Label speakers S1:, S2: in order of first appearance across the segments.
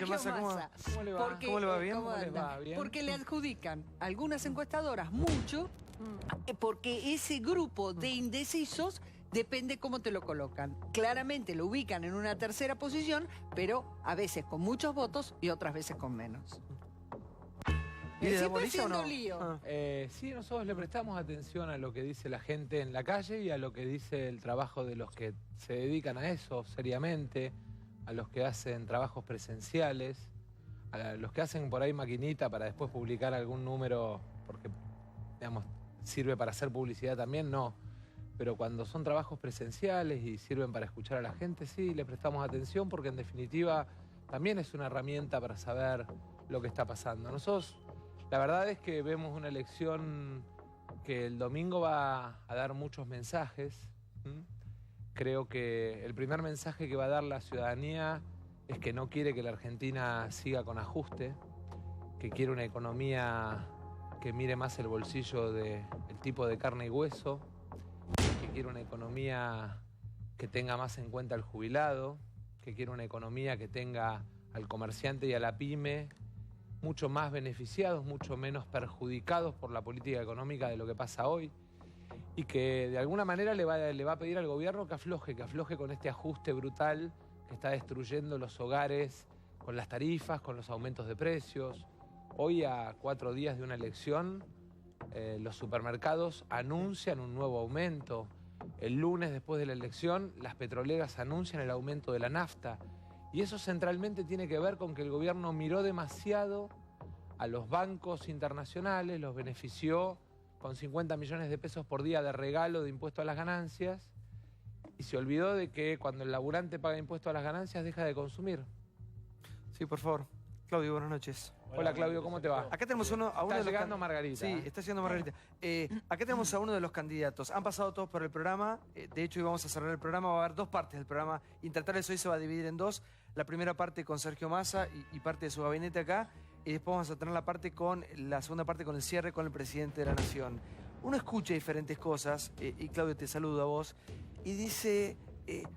S1: Sergio Massa,
S2: ¿Cómo le va?
S1: ¿Cómo le va? ¿Bien?
S2: ¿Cómo le va? ¿Bien?
S3: Porque le adjudican a algunas encuestadoras mucho, porque ese grupo de indecisos depende cómo te lo colocan. Claramente lo ubican en una tercera posición, pero a veces con muchos votos y otras veces con menos.
S1: ¿Y de
S3: Siempre
S1: bolilla o no?
S3: haciendo lío.
S2: Sí, nosotros le prestamos atención a lo que dice la gente en la calle y a lo que dice el trabajo de los que se dedican a eso seriamente, a los que hacen trabajos presenciales, a los que hacen por ahí maquinita para después publicar algún número, porque, digamos, sirve para hacer publicidad también, no. Pero cuando son trabajos presenciales y sirven para escuchar a la gente, sí, le prestamos atención porque en definitiva también es una herramienta para saber lo que está pasando. Nosotros, la verdad es que vemos una elección que el domingo va a dar muchos mensajes. Creo que el primer mensaje que va a dar la ciudadanía es que no quiere que la Argentina siga con ajuste, que quiere una economía que mire más el bolsillo del tipo de carne y hueso, que quiere una economía que tenga más en cuenta al jubilado, que quiere una economía que tenga al comerciante y a la pyme mucho más beneficiados, mucho menos perjudicados por la política económica de lo que pasa hoy, y que de alguna manera le va a pedir al gobierno que afloje con este ajuste brutal que está destruyendo los hogares con las tarifas, con los aumentos de precios. Hoy, a 4 días de una elección, los supermercados anuncian un nuevo aumento. El lunes, después de la elección, las petroleras anuncian el aumento de la nafta. Y eso centralmente tiene que ver con que el gobierno miró demasiado a los bancos internacionales, los benefició con 50 millones de pesos por día de regalo de impuesto a las ganancias, y se olvidó de que cuando el laburante paga impuesto a las ganancias deja de consumir.
S1: Sí, por favor. Claudio, buenas noches.
S2: Hola Claudio, ¿cómo te va?
S1: Acá tenemos a uno
S2: Está
S1: de los
S2: llegando Margarita.
S1: Sí, está llegando Margarita. Acá tenemos a uno de los candidatos. Han pasado todos por el programa. De hecho, hoy vamos a cerrar el programa. Va a haber dos partes del programa. Intertales hoy se va a dividir en dos. La primera parte con Sergio Massa y parte de su gabinete acá. Y después vamos a tener la segunda parte con el cierre con el presidente de la Nación. Uno escucha diferentes cosas, y Claudio, te saludo a vos, y dice,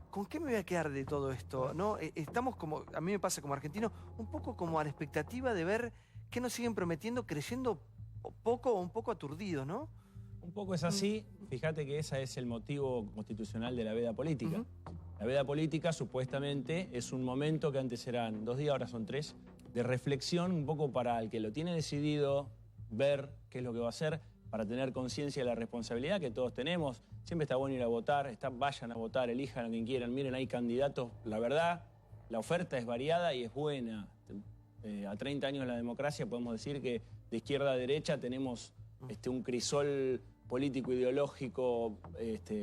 S1: ¿con qué me voy a quedar de todo esto? ¿No? Estamos como, a mí me pasa como argentino, un poco como a la expectativa de ver qué nos siguen prometiendo, creyendo poco o un poco aturdidos, ¿no?
S4: Un poco es así. Fíjate que ese es el motivo constitucional de la veda política. La veda política supuestamente es un momento que antes eran 2 días, ahora son 3, de reflexión un poco para el que lo tiene decidido, ver qué es lo que va a hacer, para tener conciencia de la responsabilidad que todos tenemos. Siempre está bueno ir a votar, vayan a votar, elijan a quien quieran. Miren, hay candidatos, la verdad, la oferta es variada y es buena. A 30 años de la democracia podemos decir que de izquierda a derecha tenemos un crisol político-ideológico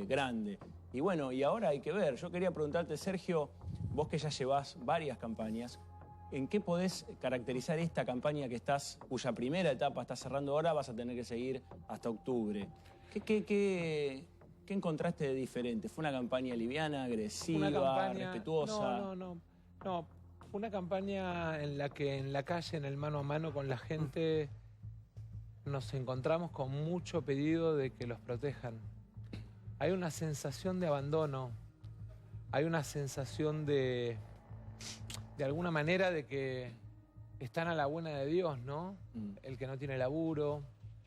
S4: grande. Y bueno, y ahora hay que ver. Yo quería preguntarte, Sergio, vos que ya llevás varias campañas, ¿en qué podés caracterizar esta campaña cuya primera etapa está cerrando ahora, vas a tener que seguir hasta octubre? ¿Qué encontraste de diferente? ¿Fue una campaña liviana, agresiva, respetuosa?
S2: No. Fue una campaña en la que en la calle, en el mano a mano con la gente, nos encontramos con mucho pedido de que los protejan. Hay una sensación de abandono, hay una sensación de alguna manera de que están a la buena de Dios, ¿no? El que no tiene laburo,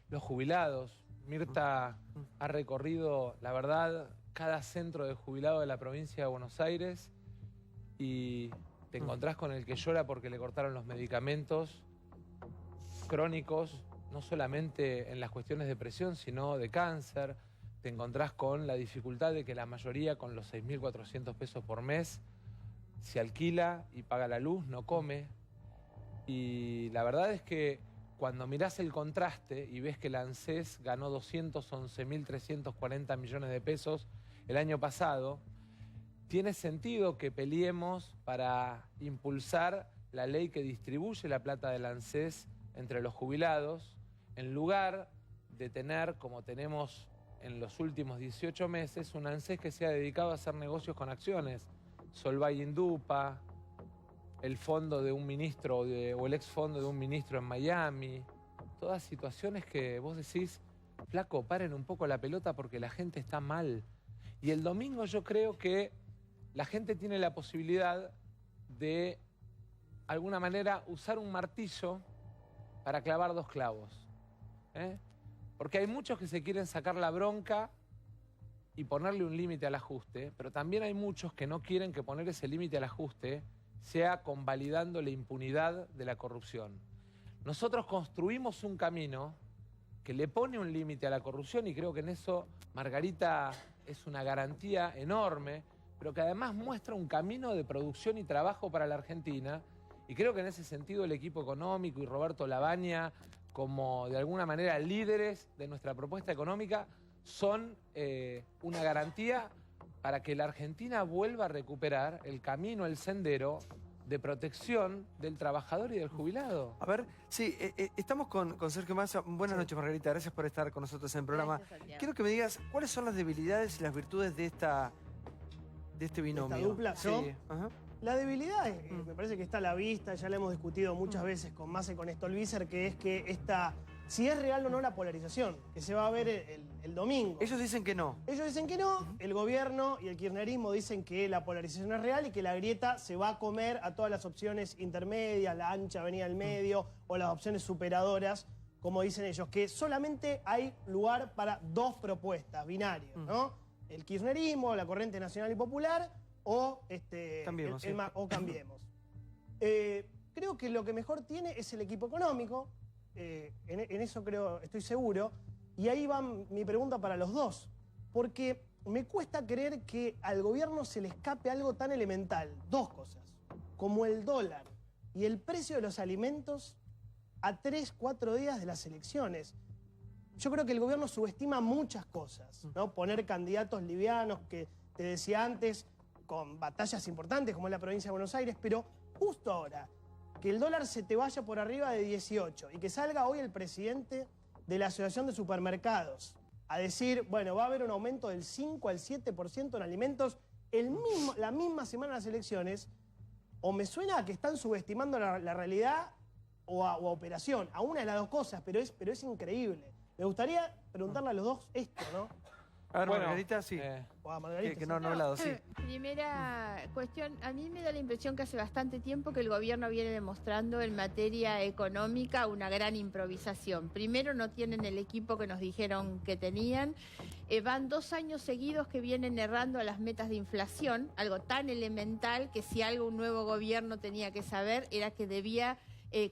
S2: los jubilados. Mirta ha recorrido, la verdad, cada centro de jubilado de la provincia de Buenos Aires y te encontrás con el que llora porque le cortaron los medicamentos crónicos, no solamente en las cuestiones de presión, sino de cáncer. Te encontrás con la dificultad de que la mayoría, con los 6.400 pesos por mes, se alquila y paga la luz, no come. Y la verdad es que cuando mirás el contraste y ves que la ANSES ganó 211.340 millones de pesos el año pasado, tiene sentido que peleemos para impulsar la ley que distribuye la plata del ANSES entre los jubilados, en lugar de tener, como tenemos en los últimos 18 meses, un ANSES que se ha dedicado a hacer negocios con acciones. Solvay Indupa, el fondo de un ministro o el ex fondo de un ministro en Miami. Todas situaciones que vos decís, flaco, paren un poco la pelota porque la gente está mal. Y el domingo yo creo que la gente tiene la posibilidad de alguna manera, usar un martillo para clavar dos clavos. Porque hay muchos que se quieren sacar la bronca y ponerle un límite al ajuste, pero también hay muchos que no quieren que poner ese límite al ajuste sea convalidando la impunidad de la corrupción. Nosotros construimos un camino que le pone un límite a la corrupción y creo que en eso Margarita es una garantía enorme, pero que además muestra un camino de producción y trabajo para la Argentina. Y creo que en ese sentido el equipo económico y Roberto Lavagna, como de alguna manera líderes de nuestra propuesta económica, son una garantía para que la Argentina vuelva a recuperar el camino, el sendero de protección del trabajador y del jubilado.
S1: A ver, sí, estamos con Sergio Massa. Buenas noches, Margarita. Gracias por estar con nosotros en el programa. Quiero que me digas cuáles son las debilidades y las virtudes de este binomio.
S5: ¿Esta dupla?
S1: Sí.
S5: Ajá. La debilidad, me parece que está a la vista, ya la hemos discutido muchas veces con Massa y con Stolbizer, que es que si es real o no la polarización, que se va a ver el domingo.
S1: Ellos dicen que no.
S5: Ellos dicen que no, el gobierno y el kirchnerismo dicen que la polarización es real y que la grieta se va a comer a todas las opciones intermedias, la ancha avenida del medio o las opciones superadoras, como dicen ellos, que solamente hay lugar para dos propuestas binarias, ¿no? El kirchnerismo, la corriente nacional y popular o
S1: Cambiemos.
S5: o Cambiemos. Creo que lo que mejor tiene es el equipo económico, en eso estoy seguro, y ahí va mi pregunta para los dos, porque me cuesta creer que al gobierno se le escape algo tan elemental, dos cosas, como el dólar y el precio de los alimentos a 3, 4 días de las elecciones. Yo creo que el gobierno subestima muchas cosas, ¿no? Poner candidatos livianos, que te decía antes, con batallas importantes como es la provincia de Buenos Aires, pero justo ahora, que el dólar se te vaya por arriba de 18 y que salga hoy el presidente de la Asociación de Supermercados a decir, bueno, va a haber un aumento del 5 al 7% en alimentos la misma semana de las elecciones, o me suena a que están subestimando la realidad o a operación, a una de las dos cosas, pero es increíble. Me gustaría preguntarle a los dos esto, ¿no?
S1: A ver,
S2: Bueno,
S1: Margarita, sí.
S5: O a Margarita,
S1: Que
S5: sí.
S1: no han hablado, sí.
S6: Primera cuestión, a mí me da la impresión que hace bastante tiempo que el gobierno viene demostrando en materia económica una gran improvisación. Primero, no tienen el equipo que nos dijeron que tenían. Van 2 años seguidos que vienen errando a las metas de inflación, algo tan elemental que si algo un nuevo gobierno tenía que saber era que debía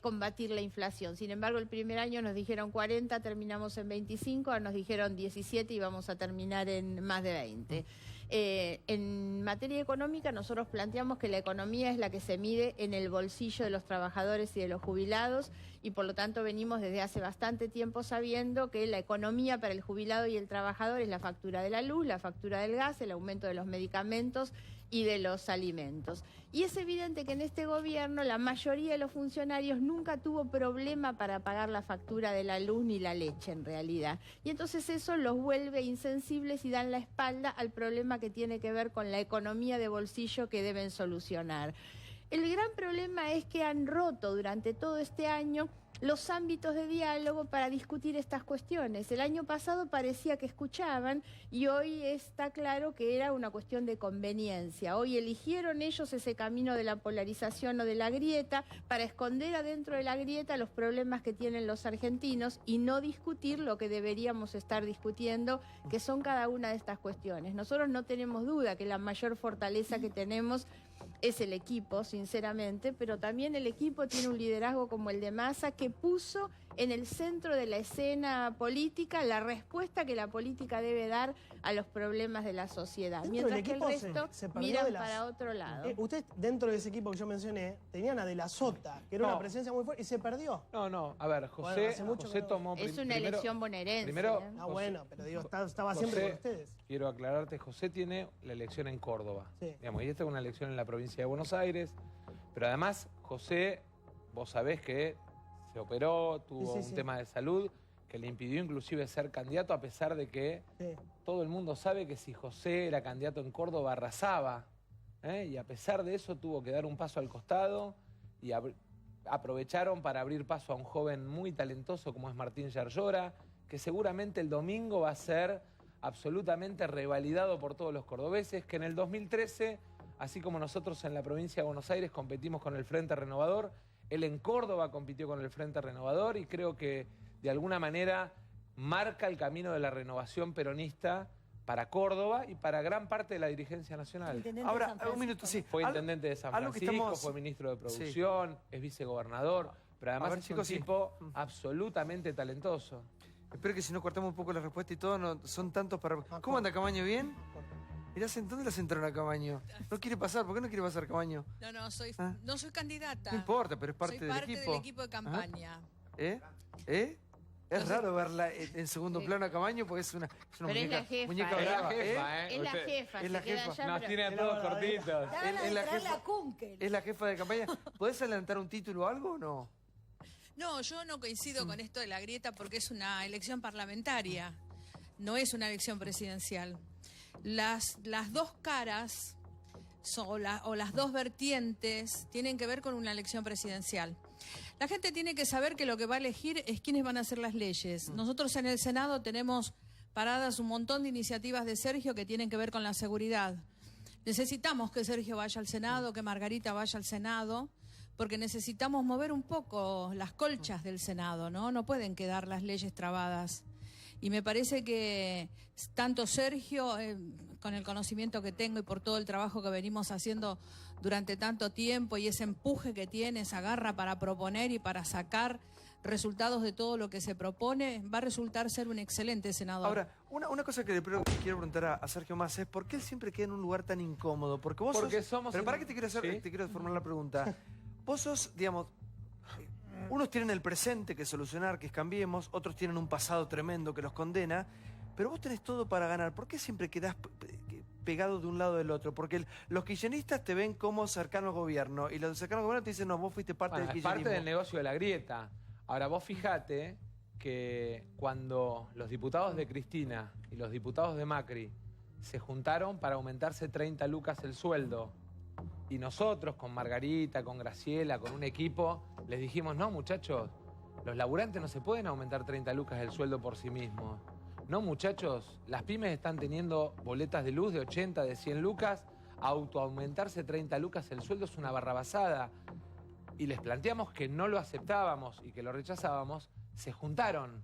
S6: combatir la inflación. Sin embargo, el primer año nos dijeron 40, terminamos en 25, ahora nos dijeron 17 y vamos a terminar en más de 20. En materia económica, nosotros planteamos que la economía es la que se mide en el bolsillo de los trabajadores y de los jubilados y por lo tanto venimos desde hace bastante tiempo sabiendo que la economía para el jubilado y el trabajador es la factura de la luz, la factura del gas, el aumento de los medicamentos y de los alimentos. Y es evidente que en este gobierno la mayoría de los funcionarios nunca tuvo problema para pagar la factura de la luz ni la leche en realidad. Y entonces eso los vuelve insensibles y dan la espalda al problema que tiene que ver con la economía de bolsillo que deben solucionar. El gran problema es que han roto durante todo este año los ámbitos de diálogo para discutir estas cuestiones. El año pasado parecía que escuchaban y hoy está claro que era una cuestión de conveniencia. Hoy eligieron ellos ese camino de la polarización o de la grieta para esconder adentro de la grieta los problemas que tienen los argentinos y no discutir lo que deberíamos estar discutiendo, que son cada una de estas cuestiones. Nosotros no tenemos duda que la mayor fortaleza que tenemos es el equipo, sinceramente, pero también el equipo tiene un liderazgo como el de Massa que puso en el centro de la escena política la respuesta que la política debe dar a los problemas de la sociedad, mientras que el resto miran para otro lado.
S5: Usted, dentro de ese equipo que yo mencioné, tenían a De la Sota, que era una presencia muy fuerte, y se perdió.
S2: No, a ver, José tomó...
S6: Es una elección bonaerense.
S2: Primero,
S5: Ah, bueno, pero digo, estaba siempre con ustedes.
S2: Quiero aclararte, José tiene la elección en Córdoba.
S5: Sí.
S2: Digamos, y esta es una elección en la provincia de Buenos Aires, pero además, José, vos sabés que se operó, tuvo un tema de salud que le impidió inclusive ser candidato, a pesar de que todo el mundo sabe que si José era candidato en Córdoba arrasaba, y a pesar de eso tuvo que dar un paso al costado y aprovecharon para abrir paso a un joven muy talentoso como es Martín Yarlora, que seguramente el domingo va a ser absolutamente revalidado por todos los cordobeses, que en el 2013 así como nosotros en la provincia de Buenos Aires competimos con el Frente Renovador, él en Córdoba compitió con el Frente Renovador y creo que de alguna manera marca el camino de la renovación peronista para Córdoba y para gran parte de la dirigencia nacional.
S1: Ahora, un minuto, sí.
S2: Fue intendente de San Francisco, fue ministro de Producción, es vicegobernador, pero además es un tipo absolutamente talentoso.
S1: Espero que si no cortamos un poco la respuesta y todo, no, son tantos para... ¿Cómo anda Camaño? ¿Bien? Mirá, ¿dónde la sentaron a Camaño? No quiere pasar, ¿por qué no quiere pasar Camaño?
S7: No soy candidata.
S1: No importa, pero es parte del equipo.
S7: Soy parte del equipo de campaña.
S1: Es raro verla en segundo plano a Camaño porque es una
S6: Pero
S1: muñeca,
S6: es la jefa,
S1: muñeca
S6: es
S1: brava.
S6: Es la jefa.
S1: Es la
S6: se queda
S1: jefa.
S6: allá,
S2: Nos
S6: pero-
S2: tiene a todos cortitos.
S1: Es la jefa de campaña. ¿Podés adelantar un título o algo o no?
S7: No, yo no coincido con esto de la grieta porque es una elección parlamentaria, no es una elección presidencial. Las dos caras o las dos vertientes tienen que ver con una elección presidencial. La gente tiene que saber que lo que va a elegir es quiénes van a hacer las leyes. Nosotros en el Senado tenemos paradas un montón de iniciativas de Sergio que tienen que ver con la seguridad. Necesitamos que Sergio vaya al Senado, que Margarita vaya al Senado, porque necesitamos mover un poco las colchas del Senado, ¿no? No pueden quedar las leyes trabadas. Y me parece que tanto Sergio, con el conocimiento que tengo y por todo el trabajo que venimos haciendo durante tanto tiempo y ese empuje que tiene, esa garra para proponer y para sacar resultados de todo lo que se propone, va a resultar ser un excelente senador.
S1: Ahora, una cosa que le quiero preguntar a Sergio Massa es ¿por qué él siempre queda en un lugar tan incómodo? Porque vos sos... Pero para qué te quiero hacer,
S2: ¿Sí?
S1: te quiero formular la pregunta. Vos sos, digamos, unos tienen el presente que solucionar, que es Cambiemos, otros tienen un pasado tremendo que los condena, pero vos tenés todo para ganar. ¿Por qué siempre quedás pegado de un lado del otro? Porque los kirchneristas te ven como cercano al gobierno y los cercanos al gobierno te dicen, no, vos fuiste parte del
S2: Es
S1: kirchnerismo.
S2: parte del negocio de la grieta. Ahora, vos fijate que cuando los diputados de Cristina y los diputados de Macri se juntaron para aumentarse 30 lucas el sueldo, y nosotros con Margarita, con Graciela, con un equipo, les dijimos, no muchachos, los laburantes no se pueden aumentar 30 lucas el sueldo por sí mismos. No muchachos, las pymes están teniendo boletas de luz de 80, de 100 lucas, autoaumentarse 30 lucas el sueldo es una barrabasada. Y les planteamos que no lo aceptábamos y que lo rechazábamos, se juntaron.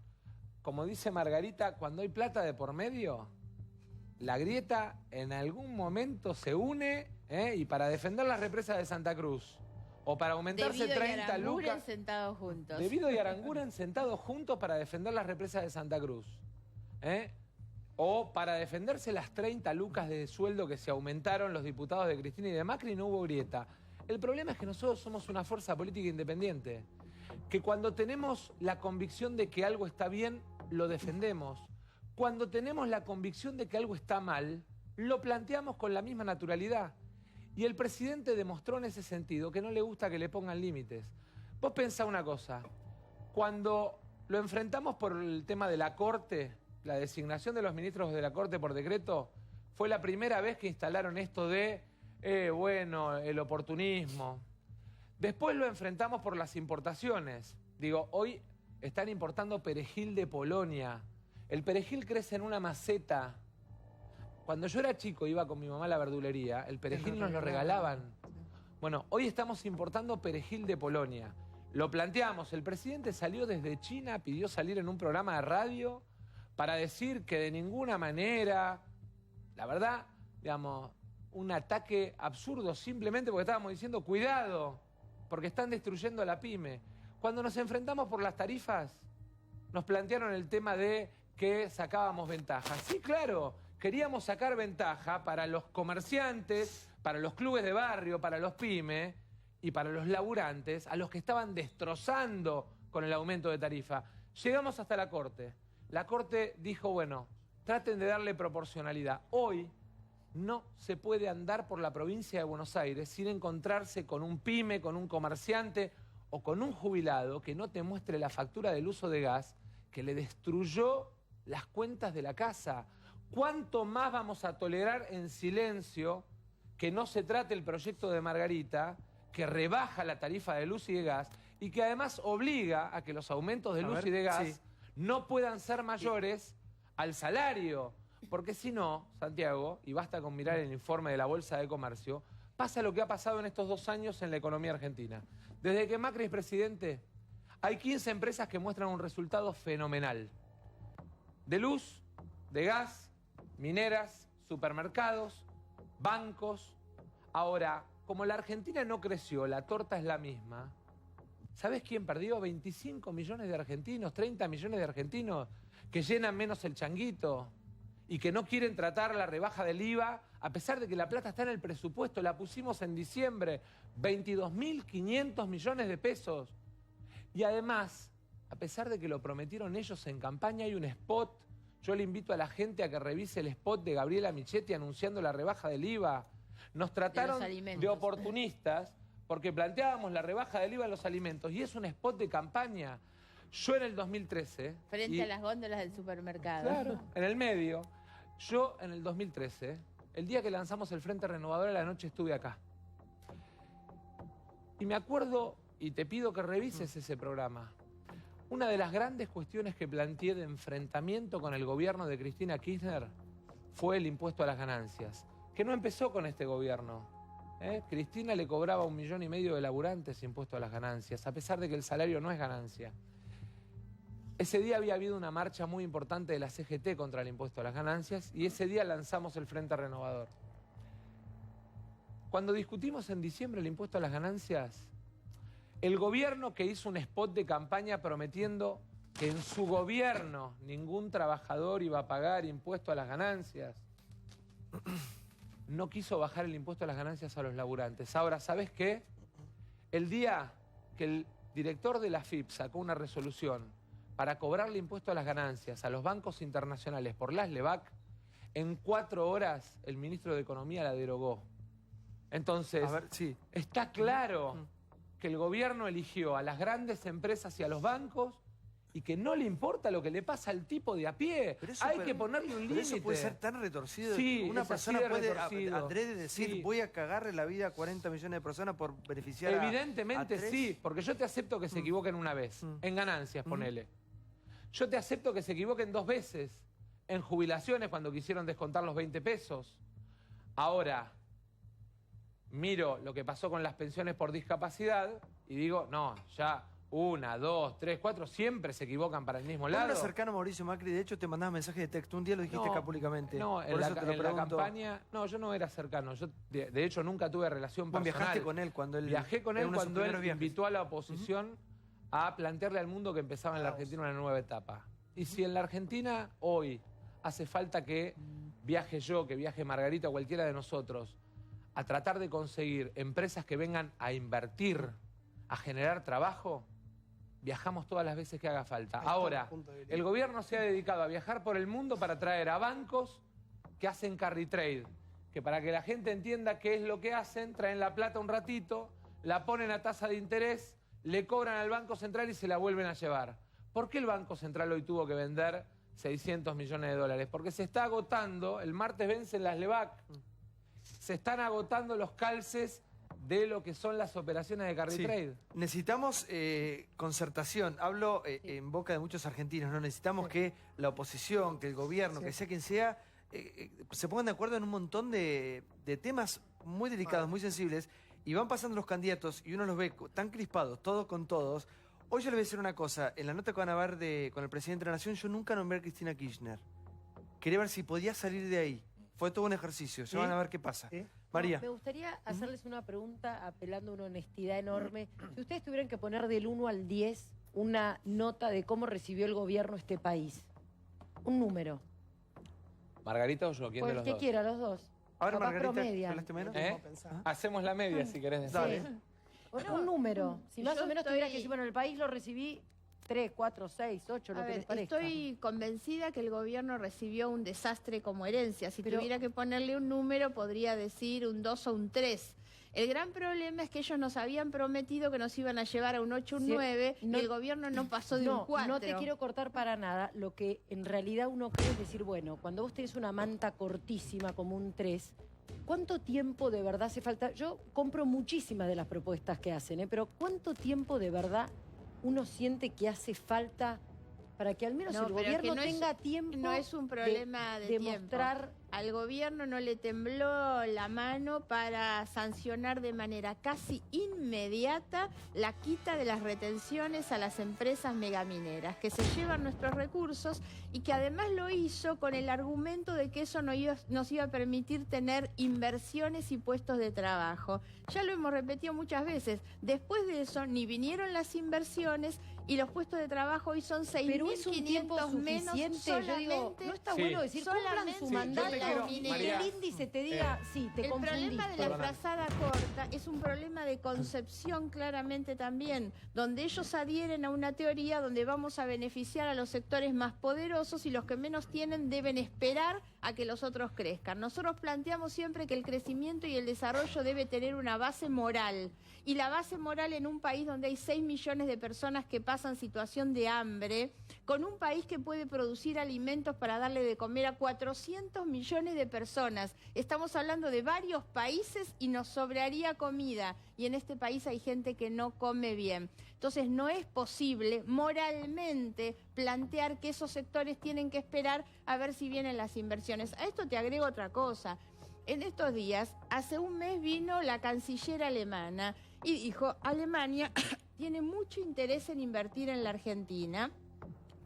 S2: Como dice Margarita, cuando hay plata de por medio, la grieta en algún momento se une, y para defender las represas de Santa Cruz o para aumentarse
S6: Debido y
S2: 30
S6: Aranguren
S2: lucas.
S6: sentados juntos.
S2: Debido y Aranguren sentados juntos para defender las represas de Santa Cruz. O para defenderse las 30 lucas de sueldo que se aumentaron los diputados de Cristina y de Macri, no hubo grieta. El problema es que nosotros somos una fuerza política independiente, que cuando tenemos la convicción de que algo está bien, lo defendemos. Cuando tenemos la convicción de que algo está mal, lo planteamos con la misma naturalidad. Y el presidente demostró en ese sentido que no le gusta que le pongan límites. Vos pensá una cosa, cuando lo enfrentamos por el tema de la Corte, la designación de los ministros de la Corte por decreto, fue la primera vez que instalaron esto de, el oportunismo. Después lo enfrentamos por las importaciones. Digo, hoy están importando perejil de Polonia. El perejil crece en una maceta. Cuando yo era chico, iba con mi mamá a la verdulería, el perejil nos lo regalaban. Bueno, hoy estamos importando perejil de Polonia. Lo planteamos, el presidente salió desde China, pidió salir en un programa de radio para decir que de ninguna manera, la verdad, digamos, un ataque absurdo simplemente porque estábamos diciendo cuidado, porque están destruyendo a la pyme. Cuando nos enfrentamos por las tarifas, nos plantearon el tema de que sacábamos ventaja. Sí, claro, queríamos sacar ventaja para los comerciantes, para los clubes de barrio, para los pymes y para los laburantes, a los que estaban destrozando con el aumento de tarifa. Llegamos hasta la Corte. La Corte dijo, bueno, traten de darle proporcionalidad. Hoy no se puede andar por la provincia de Buenos Aires sin encontrarse con un pyme, con un comerciante o con un jubilado que no te muestre la factura del uso de gas que le destruyó las cuentas de la casa. ¿Cuánto más vamos a tolerar en silencio que no se trate el proyecto de Margarita, que rebaja la tarifa de luz y de gas y que además obliga a que los aumentos de luz y de gas no puedan ser mayores al salario? Porque si no, Santiago, y basta con mirar el informe de la Bolsa de Comercio, pasa lo que ha pasado en estos 2 años en la economía argentina. Desde que Macri es presidente, hay 15 empresas que muestran un resultado fenomenal. De luz, de gas, mineras, supermercados, bancos. Ahora, como la Argentina no creció, la torta es la misma. ¿Sabés quién perdió? 25 millones de argentinos, 30 millones de argentinos que llenan menos el changuito y que no quieren tratar la rebaja del IVA, a pesar de que la plata está en el presupuesto. La pusimos en diciembre, 22.500 millones de pesos. Y además, a pesar de que lo prometieron ellos en campaña, hay un spot. Yo le invito a la gente a que revise el spot de Gabriela Michetti anunciando la rebaja del IVA. Nos trataron de oportunistas porque planteábamos la rebaja del IVA en los alimentos y es un spot de campaña. Yo en el 2013...
S6: Frente a las góndolas del supermercado.
S2: Claro, en el medio. Yo en el 2013, el día que lanzamos el Frente Renovador a la noche estuve acá. Y me acuerdo, y te pido que revises ese programa, una de las grandes cuestiones que planteé de enfrentamiento con el gobierno de Cristina Kirchner fue el impuesto a las ganancias, que no empezó con este gobierno. Cristina le cobraba 1,5 millones de laburantes impuesto a las ganancias, a pesar de que el salario no es ganancia. Ese día había habido una marcha muy importante de la CGT contra el impuesto a las ganancias y ese día lanzamos el Frente Renovador. Cuando discutimos en diciembre el impuesto a las ganancias, el gobierno que hizo un spot de campaña prometiendo que en su gobierno ningún trabajador iba a pagar impuesto a las ganancias, no quiso bajar el impuesto a las ganancias a los laburantes. Ahora, ¿sabes qué? El día que el director de la FIP sacó una resolución para cobrarle impuesto a las ganancias a los bancos internacionales por las LEVAC, en 4 horas el ministro de Economía la derogó. Entonces,
S1: A ver, sí.
S2: está claro que el gobierno eligió a las grandes empresas y a los bancos y que no le importa lo que le pasa al tipo de a pie. Hay que ponerle un límite.
S1: Pero eso puede ser tan retorcido.
S2: Sí,
S1: una
S2: es así
S1: persona
S2: de
S1: puede
S2: retorcido.
S1: adrede decir,
S2: Sí.
S1: voy a cagarle la vida a 40 millones de personas por beneficiar
S2: Evidentemente
S1: a 3.
S2: sí, porque yo te acepto que se equivoquen una vez, en ganancias, ponele. Yo te acepto que se equivoquen 2 veces, en jubilaciones cuando quisieron descontar los 20 pesos. Ahora, miro lo que pasó con las pensiones por discapacidad y digo, no, ya 1, 2, 3, 4, siempre se equivocan para el mismo
S1: Vos
S2: lado.
S1: eras cercano a Mauricio Macri, de hecho te mandaba mensajes de texto, un día lo dijiste acá públicamente.
S2: No,
S1: Por
S2: en
S1: eso te lo
S2: la
S1: pregunto.
S2: campaña, no, yo no era cercano. Yo, de hecho, nunca tuve relación
S1: Bueno,
S2: personal.
S1: viajaste con él cuando él...
S2: Viajé con
S1: en
S2: él
S1: uno de sus
S2: cuando él
S1: primeros viajes.
S2: invitó a la oposición a plantearle al mundo que empezaba en la Argentina una nueva etapa. Y si en la Argentina hoy hace falta que viaje yo, que viaje Margarita o cualquiera de nosotros, a tratar de conseguir empresas que vengan a invertir, a generar trabajo, viajamos todas las veces que haga falta. Ahora, el gobierno se ha dedicado a viajar por el mundo para traer a bancos que hacen carry trade, que para que la gente entienda qué es lo que hacen, traen la plata un ratito, la ponen a tasa de interés, le cobran al Banco Central y se la vuelven a llevar. ¿Por qué el Banco Central hoy tuvo que vender 600 millones de dólares? Porque se está agotando, el martes vencen las LEVAC, se están agotando los calces de lo que son las operaciones de carry trade.
S1: Necesitamos concertación. Hablo en boca de muchos argentinos, ¿no? Necesitamos que la oposición, que el gobierno, que sea quien sea, se pongan de acuerdo en un montón de temas muy delicados, muy sensibles, y van pasando los candidatos y uno los ve tan crispados, todos con todos. Hoy yo les voy a decir una cosa, en la nota que van a ver con el presidente de la Nación, yo nunca nombré a Cristina Kirchner. Quería ver si podía salir de ahí. Fue todo un ejercicio, ya van a ver qué pasa. María.
S8: No, me gustaría hacerles una pregunta apelando a una honestidad enorme. Si ustedes tuvieran que poner del 1 al 10 una nota de cómo recibió el gobierno este país, un número.
S2: ¿Margarita o yo? ¿Quién de
S8: Pues
S2: los
S8: el que
S2: dos?
S8: quiera, los dos.
S1: A ver,
S8: Capaz
S1: Margarita,
S8: promedian.
S1: ¿hablaste menos?
S2: Hacemos la media, si querés decir.
S1: Dale.
S8: Bueno, un número. Si más
S6: yo
S8: o menos
S6: estoy-
S8: tuviera que decir, bueno, el país lo recibí 3, 4, 6, 8, lo
S6: A
S8: que
S6: ver,
S8: les parezca.
S6: estoy convencida que el gobierno recibió un desastre como herencia. Si
S8: Pero-
S6: tuviera que ponerle un número, podría decir un 2 o un 3. El gran problema es que ellos nos habían prometido que nos iban a llevar a un 8 o un
S8: Sí,
S6: 9
S8: no-
S6: y el gobierno no pasó de un 4.
S8: No te quiero cortar para nada. Lo que en realidad uno cree es decir, bueno, cuando vos tenés una manta cortísima como un 3, ¿cuánto tiempo de verdad hace falta? Yo compro muchísimas de las propuestas que hacen, pero ¿cuánto tiempo de verdad uno siente que hace falta para que al menos
S6: No,
S8: el
S6: pero es que
S8: gobierno
S6: no es-
S8: tenga tiempo
S6: no es un problema de tiempo.
S8: mostrar
S6: al gobierno no le tembló la mano para sancionar de manera casi inmediata la quita de las retenciones a las empresas megamineras que se llevan nuestros recursos y que además lo hizo con el argumento de que eso nos iba a permitir tener inversiones y puestos de trabajo. Ya lo hemos repetido muchas veces. Después de eso ni vinieron las inversiones y los puestos de trabajo hoy son 6.500 menos.
S8: Yo digo, no está bueno decir cumplan su mandato y que el índice te diga, sí, te confundiste.
S6: El problema de la frazada corta es un problema de concepción claramente también, donde ellos adhieren a una teoría donde vamos a beneficiar a los sectores más poderosos y los que menos tienen deben esperar a que los otros crezcan. Nosotros planteamos siempre que el crecimiento y el desarrollo debe tener una base moral. Y la base moral en un país donde hay 6 millones de personas que pasan situación de hambre, con un país que puede producir alimentos para darle de comer a 400 millones de personas. Estamos hablando de varios países y nos sobraría comida. Y en este país hay gente que no come bien. Entonces no es posible moralmente plantear que esos sectores tienen que esperar a ver si vienen las inversiones. A esto te agrego otra cosa. En estos días, hace un mes vino la canciller alemana y dijo, Alemania tiene mucho interés en invertir en la Argentina,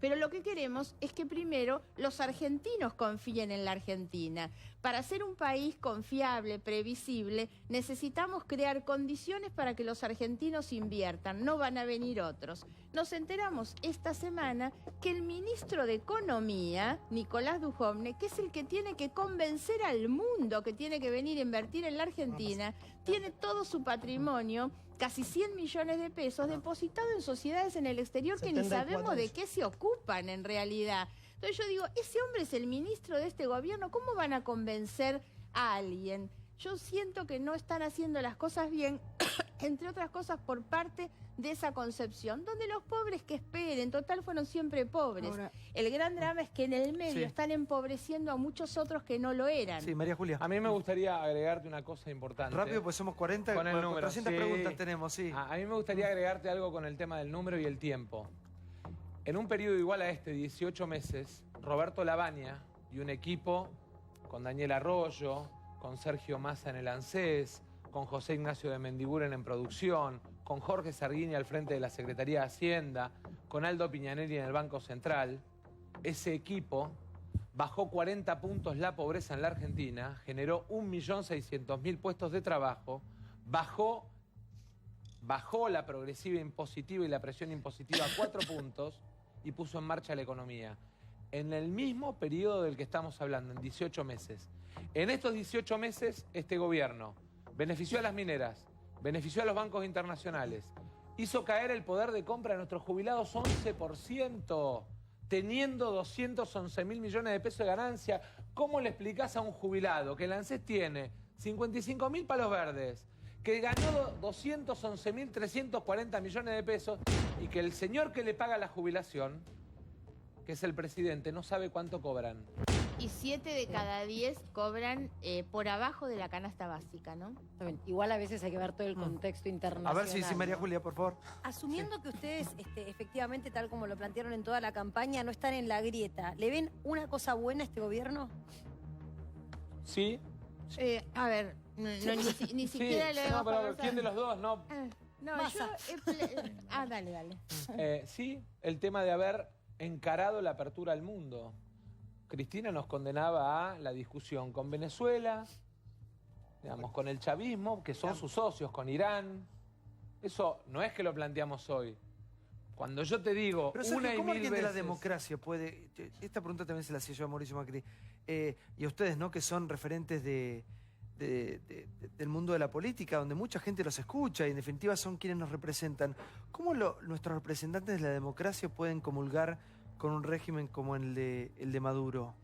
S6: pero lo que queremos es que primero los argentinos confíen en la Argentina. Para ser un país confiable, previsible, necesitamos crear condiciones para que los argentinos inviertan, no van a venir otros. Nos enteramos esta semana que el ministro de Economía, Nicolás Dujovne, que es el que tiene que convencer al mundo que tiene que venir a invertir en la Argentina, tiene todo su patrimonio, casi 100 millones de pesos, depositado en sociedades en el exterior que ni sabemos de qué se ocupan en realidad. Entonces yo digo, ese hombre es el ministro de este gobierno, ¿cómo van a convencer a alguien? Yo siento que no están haciendo las cosas bien, entre otras cosas por parte de esa concepción, donde los pobres que esperen, total fueron siempre pobres. Ahora, el gran drama es que en el medio están empobreciendo a muchos otros que no lo eran.
S1: Sí, María Julia.
S2: A mí me gustaría agregarte una cosa importante.
S1: Rápido, pues somos 40,
S2: con el número.
S1: 400 preguntas tenemos, sí.
S2: A mí me gustaría agregarte algo con el tema del número y el tiempo. En un periodo igual a este, 18 meses, Roberto Lavagna y un equipo con Daniel Arroyo, con Sergio Massa en el ANSES, con José Ignacio de Mendiguren en producción, con Jorge Sarguini al frente de la Secretaría de Hacienda, con Aldo Piñanelli en el Banco Central, ese equipo bajó 40 puntos la pobreza en la Argentina, generó 1.600.000 puestos de trabajo, bajó la progresiva impositiva y la presión impositiva a 4 puntos y puso en marcha la economía. En el mismo periodo del que estamos hablando, en 18 meses. En estos 18 meses, este gobierno benefició a las mineras, benefició a los bancos internacionales, hizo caer el poder de compra de nuestros jubilados 11%, teniendo 211.000 millones de pesos de ganancia. ¿Cómo le explicás a un jubilado que el ANSES tiene 55.000 palos verdes, que ganó 211.340 millones de pesos y que el señor que le paga la jubilación, que es el presidente, no sabe cuánto cobran?
S6: Y 7 de cada 10 cobran por abajo de la canasta básica, ¿no?
S8: Igual a veces hay que ver todo el contexto internacional.
S1: A ver si María Julia, por favor.
S9: Asumiendo que ustedes, efectivamente, tal como lo plantearon en toda la campaña, no están en la grieta, ¿le ven una cosa buena a este gobierno?
S2: Sí.
S6: A ver, ni siquiera lo hemos
S2: pero ¿quién de los dos? No.
S6: Dale.
S2: Sí, el tema de haber encarado la apertura al mundo. Cristina nos condenaba a la discusión con Venezuela, digamos, con el chavismo, que son sus socios, con Irán. Eso no es que lo planteamos hoy. Cuando yo te digo
S1: pero Sergio,
S2: una y
S1: ¿cómo
S2: mil
S1: alguien
S2: veces...
S1: de la democracia puede...? Esta pregunta también se la hacía yo a Mauricio Macri. Y a ustedes, ¿no?, que son referentes del mundo de la política, donde mucha gente los escucha y en definitiva son quienes nos representan. ¿Cómo nuestros representantes de la democracia pueden comulgar con un régimen como el de Maduro?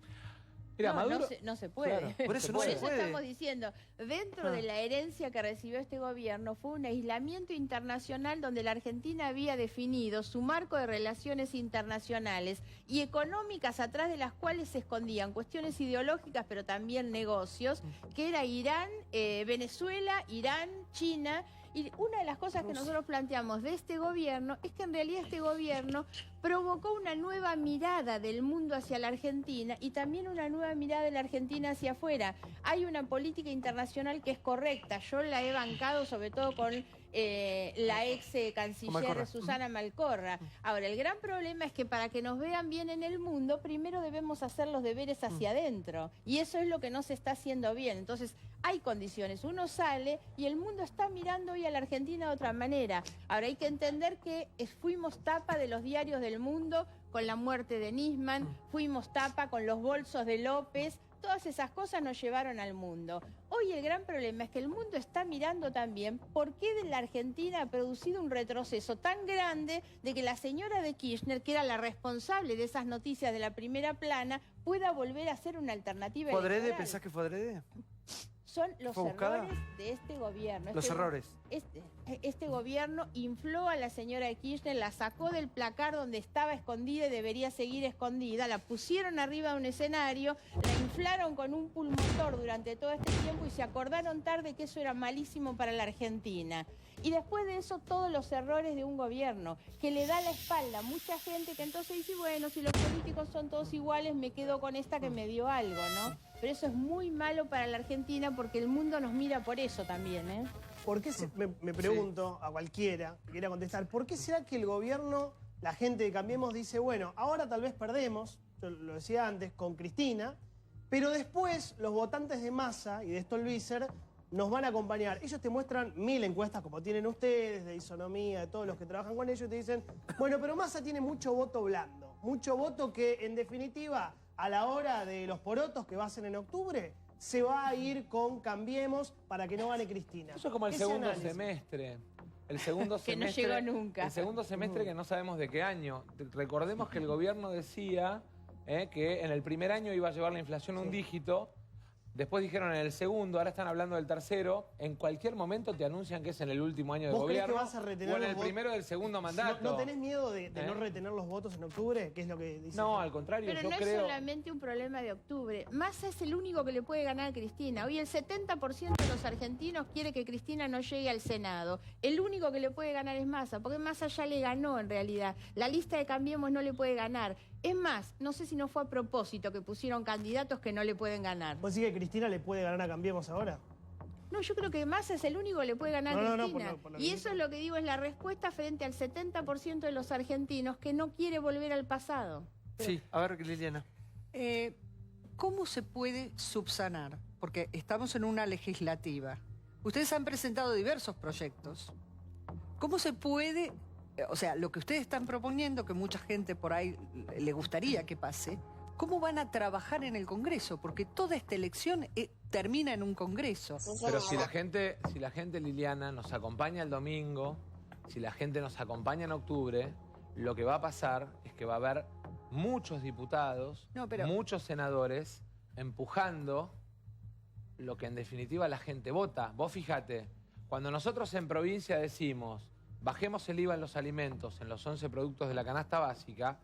S2: Mira, Maduro...
S6: no se puede.
S1: Claro, por eso no se puede.
S6: Estamos diciendo, dentro de la herencia que recibió este gobierno fue un aislamiento internacional donde la Argentina había definido su marco de relaciones internacionales y económicas atrás de las cuales se escondían cuestiones ideológicas pero también negocios, que era Irán, Venezuela, Irán, China, Y una de las cosas que nosotros planteamos de este gobierno es que en realidad este gobierno provocó una nueva mirada del mundo hacia la Argentina y también una nueva mirada de la Argentina hacia afuera. Hay una política internacional que es correcta, yo la he bancado sobre todo con la ex canciller Susana Malcorra. Ahora, el gran problema es que para que nos vean bien en el mundo, primero debemos hacer los deberes hacia adentro. Y eso es lo que no se está haciendo bien. Entonces, hay condiciones. Uno sale y el mundo está mirando hoy a la Argentina de otra manera. Ahora, hay que entender que fuimos tapa de los diarios del mundo con la muerte de Nisman, fuimos tapa con los bolsos de López. Todas esas cosas nos llevaron al mundo. Hoy el gran problema es que el mundo está mirando también por qué la Argentina ha producido un retroceso tan grande de que la señora de Kirchner, que era la responsable de esas noticias de la primera plana, pueda volver a ser una alternativa
S1: ¿Fue adrede?
S6: electoral.
S1: ¿Pensás que fue adrede?
S6: Son los
S1: ¿Fue buscada?
S6: errores de este gobierno.
S1: Los errores.
S6: Este gobierno infló a la señora de Kirchner, la sacó del placar donde estaba escondida y debería seguir escondida, la pusieron arriba de un escenario, la inflaron con un pulmotor durante todo este tiempo y se acordaron tarde que eso era malísimo para la Argentina. Y después de eso, todos los errores de un gobierno que le da la espalda a mucha gente que entonces dice, bueno, si los políticos son todos iguales, me quedo con esta que me dio algo, ¿no? Pero eso es muy malo para la Argentina porque el mundo nos mira por eso también, ¿eh?
S5: ¿Por qué me pregunto a cualquiera que quiera contestar, ¿por qué será que el gobierno, la gente de Cambiemos dice, bueno, ahora tal vez perdemos, yo lo decía antes, con Cristina, pero después los votantes de Massa y de Stolbizer nos van a acompañar? Ellos te muestran 1000 encuestas como tienen ustedes, de Isonomía, de todos los que trabajan con ellos, y te dicen, bueno, pero Massa tiene mucho voto blando, mucho voto que en definitiva a la hora de los porotos que va a ser en octubre, se va a ir con Cambiemos para que no gane Cristina.
S2: Eso es como el segundo semestre. El segundo
S6: que
S2: semestre,
S6: no llegó nunca.
S2: El segundo semestre que no sabemos de qué año. Recordemos que el gobierno decía que en el primer año iba a llevar la inflación a un dígito. Después dijeron en el segundo, ahora están hablando del tercero. En cualquier momento te anuncian que es en el último año de
S5: ¿Vos creés
S2: gobierno.
S5: que vas a retener
S2: o en el
S5: los
S2: primero del segundo mandato.
S5: ¿No tenés miedo de no retener los votos en octubre? ¿Qué es lo que dice?
S2: No, al contrario,
S6: Pero
S2: yo
S6: no
S2: creo...
S6: es solamente un problema de octubre. Massa es el único que le puede ganar a Cristina. Hoy el 70% de los argentinos quiere que Cristina no llegue al Senado. El único que le puede ganar es Massa, porque Massa ya le ganó en realidad. La lista de Cambiemos no le puede ganar. Es más, no sé si no fue a propósito que pusieron candidatos que no le pueden ganar.
S5: ¿Vos decís que Cristina le puede ganar a Cambiemos ahora?
S6: No, yo creo que Massa es el único que le puede ganar a Cristina.
S5: Por lo
S6: y eso es lo que digo, es la respuesta frente al 70% de los argentinos que no quiere volver al pasado.
S1: Sí, a ver, Liliana.
S3: ¿Cómo se puede subsanar? Porque estamos en una legislativa. Ustedes han presentado diversos proyectos. ¿Cómo se puede, o sea, lo que ustedes están proponiendo, que mucha gente por ahí le gustaría que pase, ¿cómo van a trabajar en el Congreso? Porque toda esta elección termina en un Congreso.
S2: Pero si la gente, Liliana, nos acompaña el domingo, si la gente nos acompaña en octubre, lo que va a pasar es que va a haber muchos diputados, muchos senadores empujando lo que en definitiva la gente vota. Vos fíjate, cuando nosotros en provincia decimos bajemos el IVA en los alimentos, en los 11 productos de la canasta básica,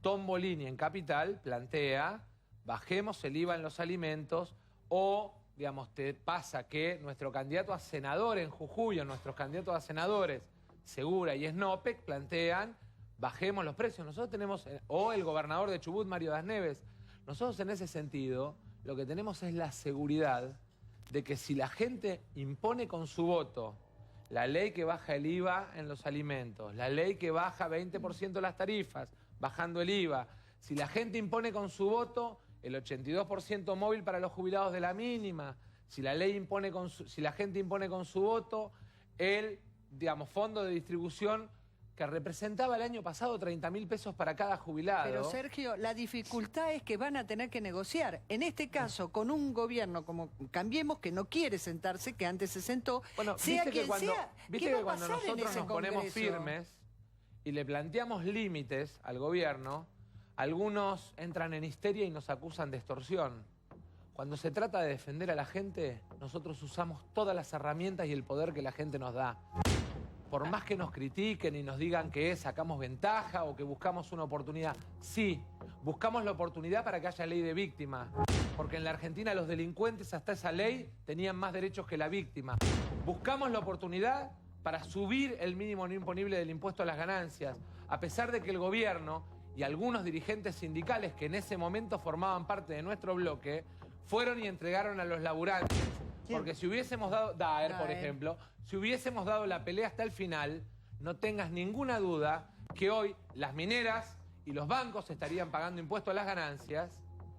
S2: Tom Bolini en Capital plantea bajemos el IVA en los alimentos o, digamos, te pasa que nuestro candidato a senador en Jujuy o nuestros candidatos a senadores, Segura y Snopek, plantean bajemos los precios. Nosotros tenemos, o el gobernador de Chubut, Mario Das Neves, nosotros en ese sentido lo que tenemos es la seguridad de que si la gente impone con su voto la ley que baja el IVA en los alimentos, la ley que baja 20% las tarifas, bajando el IVA, si la gente impone con su voto el 82% móvil para los jubilados de la mínima, si la gente impone con su voto el, digamos, fondo de distribución que representaba el año pasado 30.000 pesos para cada jubilado.
S3: Pero Sergio, la dificultad es que van a tener que negociar. En este caso, con un gobierno como Cambiemos, que no quiere sentarse, que antes se sentó,
S2: bueno,
S3: sea quien sea,
S2: viste
S3: ¿qué
S2: que
S3: va a
S2: cuando
S3: pasar en
S2: nosotros
S3: ese
S2: nos ponemos
S3: Congreso?
S2: firmes y le planteamos límites al gobierno, algunos entran en histeria y nos acusan de extorsión. Cuando se trata de defender a la gente, nosotros usamos todas las herramientas y el poder que la gente nos da. Por más que nos critiquen y nos digan que sacamos ventaja o que buscamos una oportunidad, sí, buscamos la oportunidad para que haya ley de víctima. Porque en la Argentina los delincuentes hasta esa ley tenían más derechos que la víctima. Buscamos la oportunidad para subir el mínimo no imponible del impuesto a las ganancias, a pesar de que el gobierno y algunos dirigentes sindicales que en ese momento formaban parte de nuestro bloque, fueron y entregaron a los laburantes. Porque si hubiésemos dado, Daer, por ejemplo, si hubiésemos dado la pelea hasta el final, no tengas ninguna duda que hoy las mineras y los bancos estarían pagando impuestos a las ganancias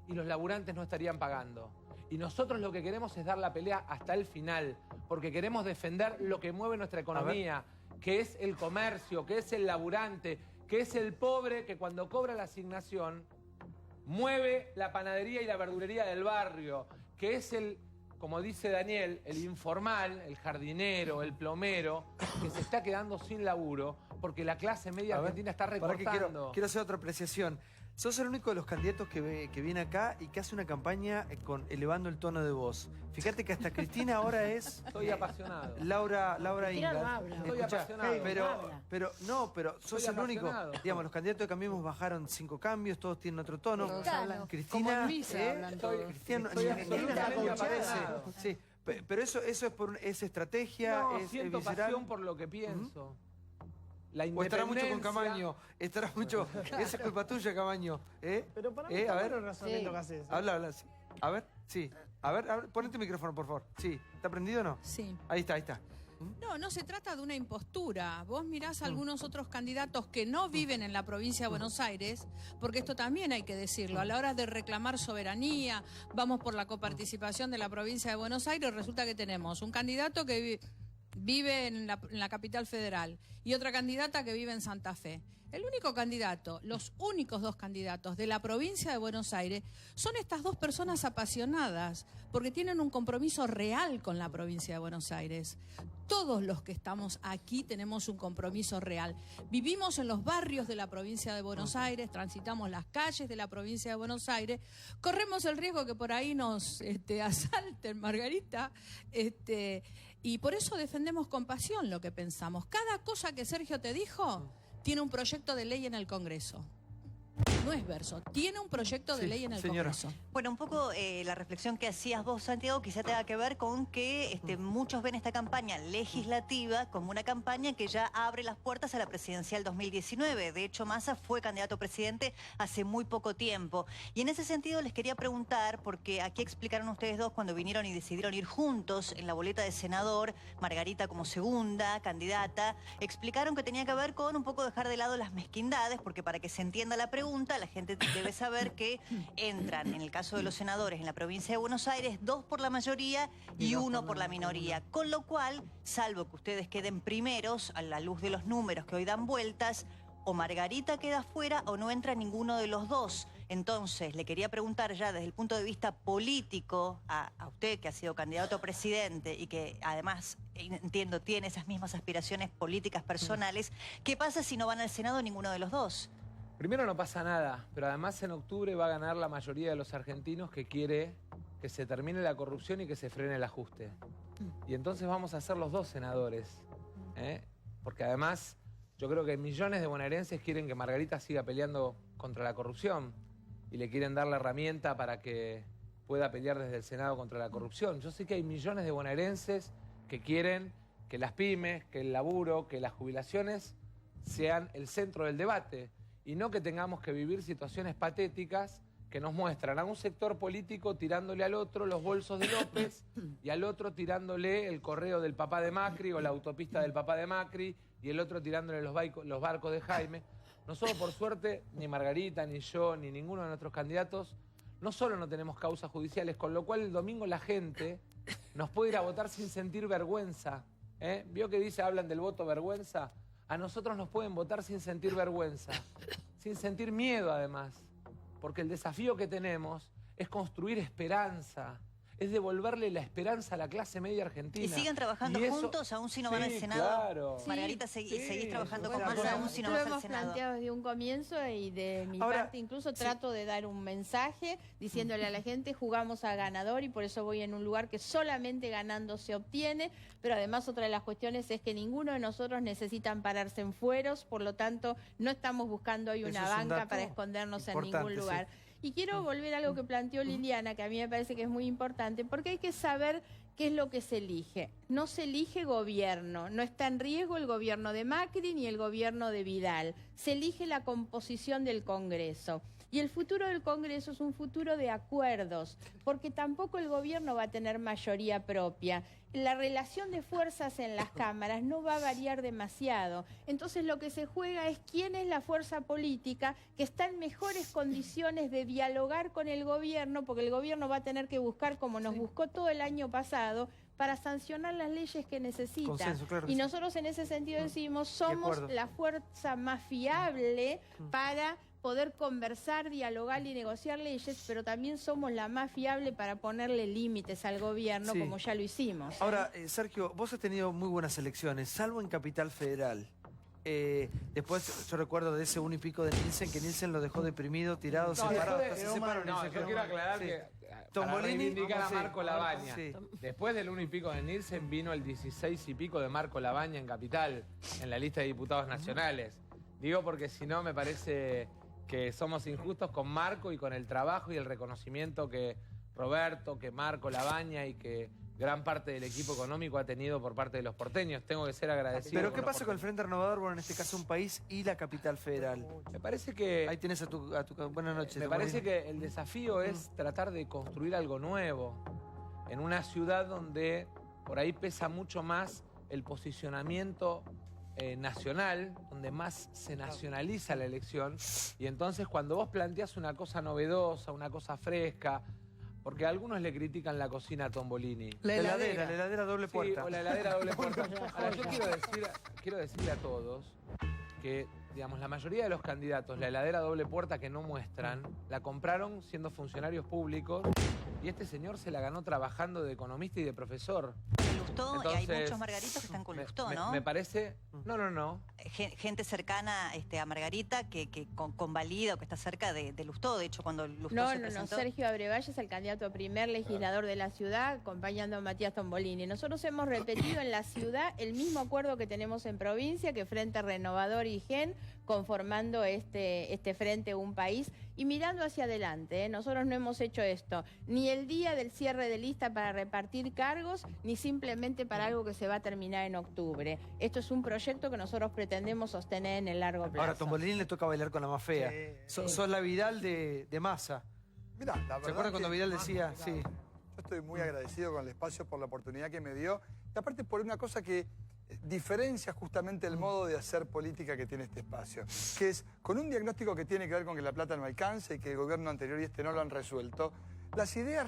S2: y los laburantes no estarían pagando. Y nosotros lo que queremos es dar la pelea hasta el final, porque queremos defender lo que mueve nuestra economía, que es el comercio, que es el laburante, que es el pobre que cuando cobra la asignación mueve la panadería y la verdulería del barrio, que es el, como dice Daniel, el informal, el jardinero, el plomero, que se está quedando sin laburo porque la clase media argentina está recortando.
S1: Quiero hacer otra apreciación. Sos el único de los candidatos que viene acá y que hace una campaña elevando el tono de voz. Fíjate que hasta Cristina ahora es...
S2: Estoy apasionado.
S1: Laura
S8: Cristina
S1: Ingalls.
S8: no habla.
S2: Estoy apasionado.
S1: Pero sos el único. Digamos, los candidatos de Cambiemos bajaron 5 cambios, todos tienen otro tono.
S3: Todos hablan.
S1: Cristina,
S3: Como en misa hablan todos.
S1: Cristina
S2: Estoy absolutamente
S1: aparece.
S2: apasionado.
S1: Sí, pero eso es es estrategia,
S2: No,
S1: es
S2: siento
S1: visceral.
S2: pasión por lo que pienso. La
S1: O estará mucho con
S2: independencia.
S1: Camaño. Estará mucho. Esa es culpa tuya, Camaño.
S5: Pero para mí
S1: a
S5: está
S1: ver.
S5: bueno el razonamiento que haces.
S1: Habla. Sí. A ver, sí. A ver, ponete el micrófono, por favor. Sí. ¿Está prendido o no?
S7: Sí.
S1: Ahí está.
S7: No, no se trata de una impostura. Vos mirás a algunos otros candidatos que no viven en la provincia de Buenos Aires, porque esto también hay que decirlo. A la hora de reclamar soberanía, vamos por la coparticipación de la provincia de Buenos Aires, resulta que tenemos un candidato que vive en la capital federal y otra candidata que vive en Santa Fe. El único candidato, los únicos dos candidatos de la provincia de Buenos Aires son estas dos personas apasionadas, porque tienen un compromiso real con la provincia de Buenos Aires. Todos los que estamos aquí tenemos un compromiso real. Vivimos en los barrios de la provincia de Buenos Aires, transitamos las calles de la provincia de Buenos Aires, corremos el riesgo que por ahí nos asalten, Margarita, y por eso defendemos con pasión lo que pensamos. Cada cosa que Sergio te dijo tiene un proyecto de ley en el Congreso. No es verso, tiene un proyecto de ley en el Congreso.
S10: Bueno, un poco la reflexión que hacías vos, Santiago, quizá tenga que ver con que muchos ven esta campaña legislativa como una campaña que ya abre las puertas a la presidencial 2019. De hecho, Massa fue candidato a presidente hace muy poco tiempo. Y en ese sentido les quería preguntar, porque aquí explicaron ustedes dos cuando vinieron y decidieron ir juntos en la boleta de senador, Margarita como segunda candidata, explicaron que tenía que ver con un poco dejar de lado las mezquindades, porque para que se entienda la pregunta, la gente debe saber que entran, en el caso de los senadores en la provincia de Buenos Aires, 2 por la mayoría y 1 por la minoría. Con lo cual, salvo que ustedes queden primeros, a la luz de los números que hoy dan vueltas, o Margarita queda fuera o no entra ninguno de los dos. Entonces, le quería preguntar ya desde el punto de vista político a usted, que ha sido candidato a presidente y que además, entiendo, tiene esas mismas aspiraciones políticas personales, ¿qué pasa si no van al Senado ninguno de los dos?
S2: Primero no pasa nada, pero además en octubre va a ganar la mayoría de los argentinos que quiere que se termine la corrupción y que se frene el ajuste. Y entonces vamos a ser los dos senadores, porque además yo creo que millones de bonaerenses quieren que Margarita siga peleando contra la corrupción y le quieren dar la herramienta para que pueda pelear desde el Senado contra la corrupción. Yo sé que hay millones de bonaerenses que quieren que las pymes, que el laburo, que las jubilaciones sean el centro del debate. Y no que tengamos que vivir situaciones patéticas que nos muestran a un sector político tirándole al otro los bolsos de López y al otro tirándole el correo del papá de Macri o la autopista del papá de Macri y el otro tirándole los barcos de Jaime. Nosotros, por suerte, ni Margarita, ni yo, ni ninguno de nuestros candidatos, no solo no tenemos causas judiciales, con lo cual el domingo la gente nos puede ir a votar sin sentir vergüenza. ¿Vio que hablan del voto vergüenza? A nosotros nos pueden votar sin sentir vergüenza, sin sentir miedo además, porque el desafío que tenemos es construir esperanza, es devolverle la esperanza a la clase media argentina.
S10: ¿Y siguen trabajando juntos aún si no van al Senado?
S2: Claro.
S10: Margarita, seguís trabajando con Massa aún si no vas al
S6: Lo hemos
S10: Senado.
S6: planteado desde un comienzo y de mi parte incluso trato de dar un mensaje diciéndole a la gente jugamos a ganador y por eso voy en un lugar que solamente ganando se obtiene, pero además otra de las cuestiones es que ninguno de nosotros necesita ampararse en fueros, por lo tanto no estamos buscando hoy una banca para escondernos en ningún lugar. Y quiero volver a algo que planteó Liliana, que a mí me parece que es muy importante, porque hay que saber ¿qué es lo que se elige? No se elige gobierno, no está en riesgo el gobierno de Macri ni el gobierno de Vidal. Se elige la composición del Congreso. Y el futuro del Congreso es un futuro de acuerdos, porque tampoco el gobierno va a tener mayoría propia. La relación de fuerzas en las cámaras no va a variar demasiado. Entonces lo que se juega es quién es la fuerza política que está en mejores condiciones de dialogar con el gobierno, porque el gobierno va a tener que buscar, como nos buscó todo el año pasado, para sancionar las leyes que necesita.
S1: Consenso, claro que
S6: Y
S1: sí.
S6: nosotros en ese sentido decimos, somos
S1: acuerdo.
S6: la fuerza más fiable para poder conversar, dialogar y negociar leyes, pero también somos la más fiable para ponerle límites al gobierno,
S1: Sí.
S6: como ya lo hicimos.
S1: Ahora, Sergio, vos has tenido muy buenas elecciones, salvo en Capital Federal. Después yo recuerdo de ese 1 y pico de Nielsen, que Nielsen lo dejó deprimido, tirado, separado. hasta se separó
S2: No,
S1: Nielsen,
S2: yo
S1: creo.
S2: quiero aclarar
S1: Sí.
S2: que para
S1: Tombolini,
S2: reivindicar a
S1: sí.
S2: Marco Labaña.
S1: Sí.
S2: Después del 1 y pico de Nielsen vino el 16 y pico de Marco Labaña en Capital, en la lista de diputados nacionales. Digo porque si no me parece que somos injustos con Marco y con el trabajo y el reconocimiento que Roberto, que Marco Labaña y que gran parte del equipo económico ha tenido por parte de los porteños. Tengo que ser agradecido.
S1: Pero ¿qué pasa con el Frente Renovador? Bueno, en este caso un país y la Capital Federal.
S2: Me parece que...
S1: Ahí tienes a tu buenas noches.
S2: Me parece que el desafío es tratar de construir algo nuevo en una ciudad donde por ahí pesa mucho más el posicionamiento nacional, donde más se nacionaliza la elección. Y entonces cuando vos planteás una cosa novedosa, una cosa fresca, porque a algunos le critican la cocina a Tombolini.
S1: La heladera doble puerta.
S2: Sí, o la heladera doble puerta. Ahora, yo quiero decirle a todos que, digamos, la mayoría de los candidatos, la heladera doble puerta que no muestran, la compraron siendo funcionarios públicos y este señor se la ganó trabajando de economista y de profesor.
S10: Lustó, y hay muchos Margaritos que están con Lustó, ¿no?
S2: Me parece... No.
S10: Gente cercana a Margarita que convalida o que está cerca de Lustó. De hecho, cuando Lustó
S6: No,
S10: se
S6: no,
S10: presentó...
S6: Sergio Abrevalle es el candidato a primer legislador de la ciudad, acompañando a Matías Tombolini. Nosotros hemos repetido en la ciudad el mismo acuerdo que tenemos en provincia, que Frente Renovador y GEN, conformando este Frente Un País y mirando hacia adelante. Nosotros no hemos hecho esto ni el día del cierre de lista para repartir cargos, ni simplemente para algo que se va a terminar en octubre. Esto es un proyecto que nosotros pretendemos sostener en el largo plazo.
S1: Ahora, a Tombolini le toca bailar con la más fea. Sos la Vidal de Massa.
S11: Mirá, la
S1: ¿Se
S11: verdad
S1: acuerdan cuando
S11: que-
S1: Vidal decía? Sí.
S11: Yo estoy muy agradecido con el espacio por la oportunidad que me dio. Y aparte por una cosa que diferencia justamente el modo de hacer política que tiene este espacio, que es con un diagnóstico que tiene que ver con que la plata no alcanza y que el gobierno anterior y este no lo han resuelto. Las ideas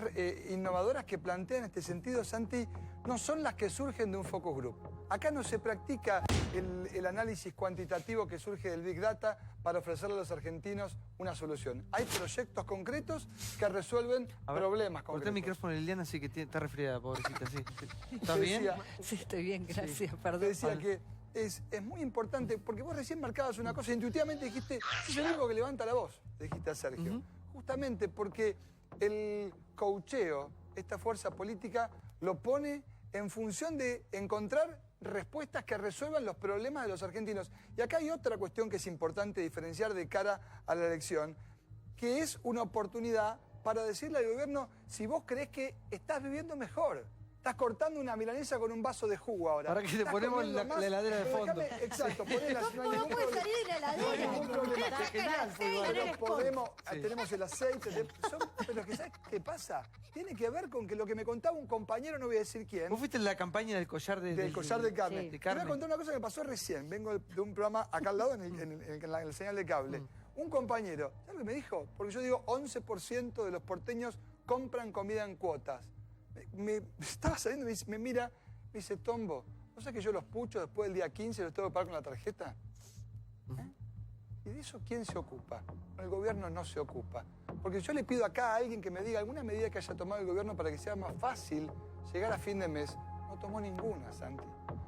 S11: innovadoras que plantean este sentido, Santi, no son las que surgen de un focus group. Acá no se practica el análisis cuantitativo que surge del Big Data para ofrecerle a los argentinos una solución. Hay proyectos concretos que resuelven problemas
S1: Corté el
S11: concretos.
S1: micrófono de Liliana, así que está resfriada, pobrecita, sí. ¿Estás
S11: Te
S1: bien?
S11: decía-
S3: Sí, estoy bien, gracias,
S11: Te
S3: perdón.
S11: decía que es muy importante, porque vos recién marcabas una cosa, intuitivamente dijiste, es el único que levanta la voz, dijiste a Sergio. Justamente porque el coacheo, esta fuerza política, lo pone en función de encontrar respuestas que resuelvan los problemas de los argentinos. Y acá hay otra cuestión que es importante diferenciar de cara a la elección, que es una oportunidad para decirle al gobierno, si vos creés que estás viviendo mejor, estás cortando una milanesa con un vaso de jugo ahora.
S1: Ahora que te
S11: Estás
S1: ponemos
S11: comiendo
S1: la
S11: más,
S1: heladera de
S11: pero
S1: fondo.
S11: exacto, ponela, no hay
S9: No
S11: ningún
S9: puede
S11: problema.
S9: salir de la
S11: No hay
S9: heladera.
S11: ningún problema.
S1: Genial,
S11: Pero podemos, tenemos el aceite, pero que ¿sabes qué pasa? Tiene que ver con que lo que me contaba un compañero, no voy a decir quién,
S1: Vos fuiste en la campaña del collar
S11: del collar de carne.
S1: Sí.
S11: Te voy a contar una cosa que me pasó recién. Vengo de un programa acá al lado en el señal de cable. Un compañero, ¿sabes lo que me dijo? Porque yo digo 11% de los porteños compran comida en cuotas. Me estaba saliendo y me mira, me dice, Tombo, ¿no sabes que yo los pucho después del día 15 y los tengo que pagar con la tarjeta? ¿Y de eso quién se ocupa? El gobierno no se ocupa. Porque yo le pido acá a alguien que me diga alguna medida que haya tomado el gobierno para que sea más fácil llegar a fin de mes. No tomó ninguna, Santi.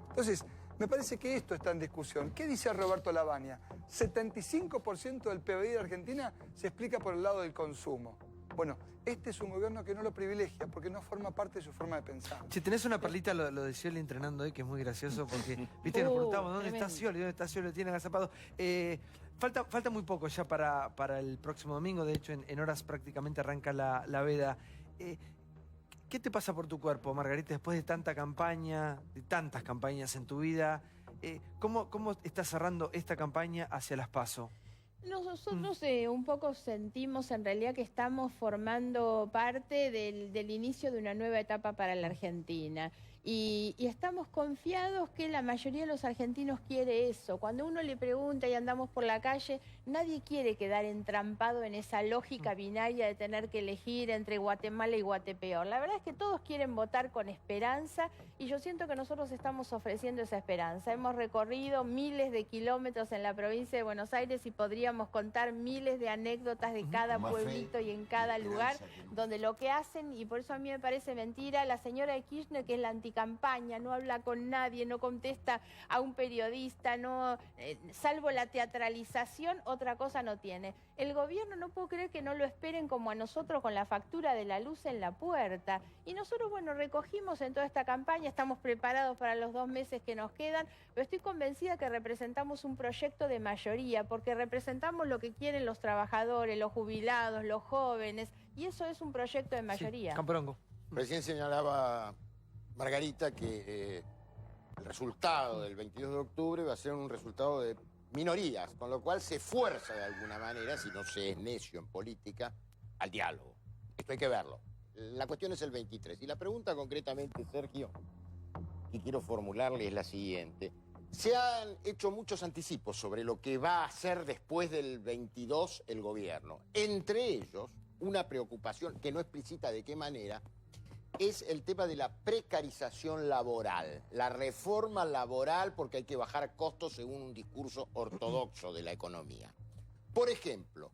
S11: Entonces, me parece que esto está en discusión. ¿Qué dice Roberto Labaña? 75% del PBI de Argentina se explica por el lado del consumo. Bueno, este es un gobierno que no lo privilegia porque no forma parte de su forma de pensar.
S1: Si tenés una perlita, lo de Scioli entrenando hoy, que es muy gracioso, porque, viste, nos preguntamos, ¿dónde está Scioli? ¿Dónde está Scioli? Lo tienen agazapado. Falta muy poco ya para el próximo domingo, de hecho, en horas prácticamente arranca la veda. ¿Qué te pasa por tu cuerpo, Margarita, después de tanta campaña, de tantas campañas en tu vida? ¿Cómo estás cerrando esta campaña hacia las PASO?
S6: Nosotros un poco sentimos en realidad que estamos formando parte del inicio de una nueva etapa para la Argentina. Y estamos confiados que la mayoría de los argentinos quiere eso. Cuando uno le pregunta y andamos por la calle, nadie quiere quedar entrampado en esa lógica binaria de tener que elegir entre Guatemala y Guatepeor. La verdad es que todos quieren votar con esperanza y yo siento que nosotros estamos ofreciendo esa esperanza. Hemos recorrido miles de kilómetros en la provincia de Buenos Aires y podríamos contar miles de anécdotas de cada pueblito y en cada lugar donde lo que hacen, y por eso a mí me parece mentira, la señora de Kirchner, que es la anticampaña, no habla con nadie, no contesta a un periodista, salvo la teatralización, otra cosa no tiene. El gobierno, no puedo creer que no lo esperen como a nosotros con la factura de la luz en la puerta. Y nosotros, bueno, recogimos en toda esta campaña, estamos preparados para los 2 meses que nos quedan, pero estoy convencida que representamos un proyecto de mayoría, porque representamos lo que quieren los trabajadores, los jubilados, los jóvenes, y eso es un proyecto de mayoría.
S1: Sí, Camporongo.
S12: Recién señalaba Margarita que el resultado del 22 de octubre va a ser un resultado de minorías, con lo cual se fuerza de alguna manera, si no se es necio en política, al diálogo. Esto hay que verlo. La cuestión es el 23. Y la pregunta concretamente, Sergio, que quiero formularle es la siguiente. Se han hecho muchos anticipos sobre lo que va a hacer después del 22 el gobierno. Entre ellos, una preocupación que no explicita de qué manera, es el tema de la precarización laboral, la reforma laboral, porque hay que bajar costos según un discurso ortodoxo de la economía. Por ejemplo,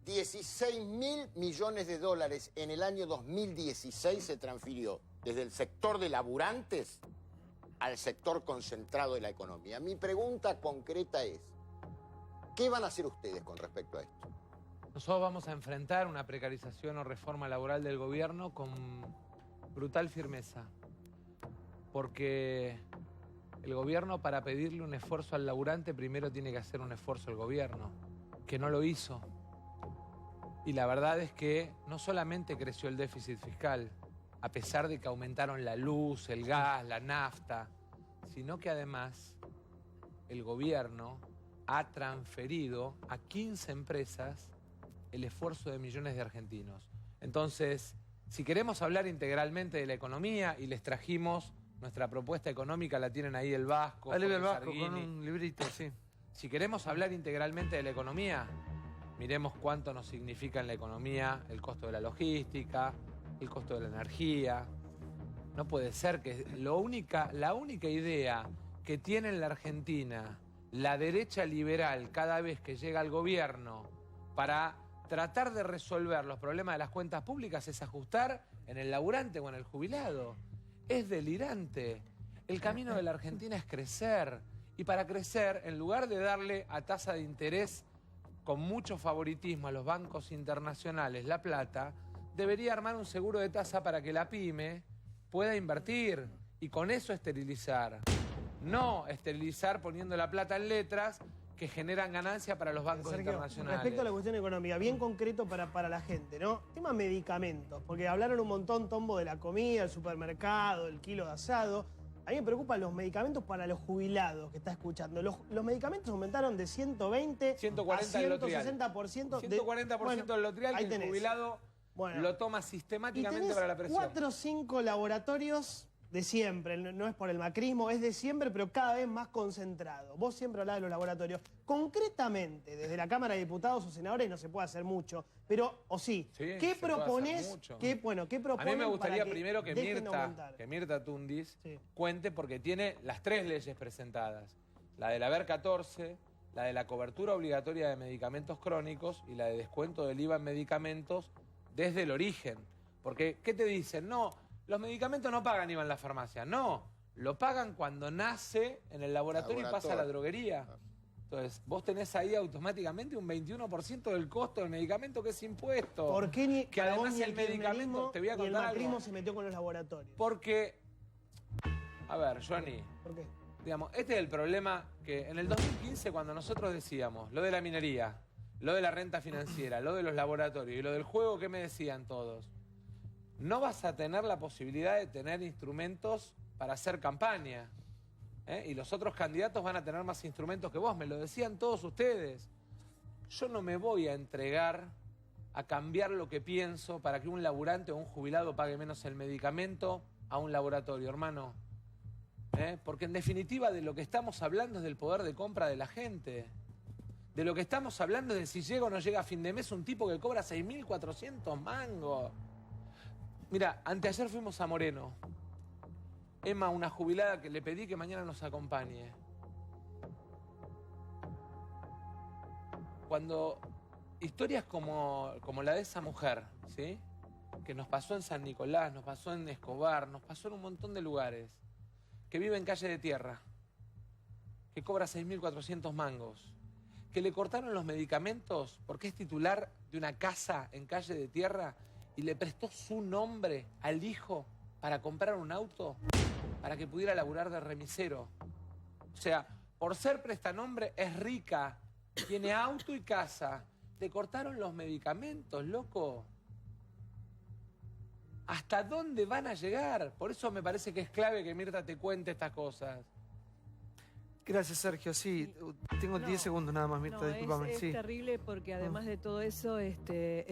S12: 16.000 millones de dólares en el año 2016 se transfirió desde el sector de laburantes al sector concentrado de la economía. Mi pregunta concreta es, ¿qué van a hacer ustedes con respecto a esto?
S2: Nosotros vamos a enfrentar una precarización o reforma laboral del gobierno con brutal firmeza, porque el gobierno, para pedirle un esfuerzo al laburante, primero tiene que hacer un esfuerzo el gobierno, que no lo hizo. Y la verdad es que no solamente creció el déficit fiscal, a pesar de que aumentaron la luz, el gas, la nafta, sino que además el gobierno ha transferido a 15 empresas el esfuerzo de millones de argentinos. Entonces, si queremos hablar integralmente de la economía, y les trajimos nuestra propuesta económica, la tienen ahí el Vasco.
S1: El Vasco con un librito, sí.
S2: Si queremos hablar integralmente de la economía, miremos cuánto nos significa en la economía el costo de la logística, el costo de la energía. No puede ser que la única idea que tiene en la Argentina la derecha liberal cada vez que llega al gobierno para tratar de resolver los problemas de las cuentas públicas es ajustar en el laburante o en el jubilado. Es delirante. El camino de la Argentina es crecer. Y para crecer, en lugar de darle a tasa de interés con mucho favoritismo a los bancos internacionales la plata, debería armar un seguro de tasa para que la pyme pueda invertir y con eso esterilizar. No esterilizar poniendo la plata en letras que generan ganancia para los bancos internacionales.
S5: Respecto a la cuestión económica, bien concreto para la gente, ¿no? Tema medicamentos, porque hablaron un montón, Tombo, de la comida, el supermercado, el kilo de asado. A mí me preocupan los medicamentos para los jubilados que está escuchando. Los medicamentos aumentaron de 120
S2: 140
S5: a 160%.
S2: 140% del lotrial que el jubilado lo toma sistemáticamente para la presión.
S5: 4 o 5 laboratorios de siempre, no es por el macrismo, es de siempre, pero cada vez más concentrado. Vos siempre hablás de los laboratorios. Concretamente, desde la Cámara de Diputados o Senadores no se puede hacer mucho, pero, ¿qué proponés? ¿Qué proponen?
S2: A mí me gustaría primero que Mirta Tundis cuente, porque tiene las 3 leyes presentadas. La de la Ver 14, la de la cobertura obligatoria de medicamentos crónicos y la de descuento del IVA en medicamentos desde el origen. Porque, ¿qué te dicen? No, los medicamentos no pagan IVA en la farmacia. No, lo pagan cuando nace en el laboratorio y pasa a la droguería. Entonces, vos tenés ahí automáticamente un 21% del costo del medicamento que es impuesto.
S5: ¿Por qué
S2: que además el medicamento, te voy a contar
S5: el macrismo
S2: algo.
S5: Se metió con los laboratorios?
S2: Porque, a ver, Johnny.
S5: ¿Por qué?
S2: Digamos, este es el problema que en el 2015, cuando nosotros decíamos lo de la minería, lo de la renta financiera, lo de los laboratorios y lo del juego, ¿qué me decían todos? no vas a tener la posibilidad de tener instrumentos para hacer campaña. Y los otros candidatos van a tener más instrumentos que vos, me lo decían todos ustedes. Yo no me voy a entregar a cambiar lo que pienso para que un laburante o un jubilado pague menos el medicamento a un laboratorio, hermano. Porque en definitiva de lo que estamos hablando es del poder de compra de la gente. De lo que estamos hablando es de si llega o no llega a fin de mes un tipo que cobra 6.400 mangos. Mira, anteayer fuimos a Moreno. Emma, una jubilada que le pedí que mañana nos acompañe. Cuando historias como la de esa mujer, ¿sí? Que nos pasó en San Nicolás, nos pasó en Escobar, nos pasó en un montón de lugares, que vive en calle de tierra, que cobra 6.400 mangos, que le cortaron los medicamentos porque es titular de una casa en calle de tierra y le prestó su nombre al hijo para comprar un auto para que pudiera laburar de remisero. O sea, por ser prestanombre es rica, tiene auto y casa. Le cortaron los medicamentos, loco. ¿Hasta dónde van a llegar? Por eso me parece que es clave que Mirta te cuente estas cosas.
S1: Gracias, Sergio. Sí, tengo 10 segundos nada más, Mirta, discúlpame.
S13: Es
S1: Sí.
S13: terrible porque además de todo eso, es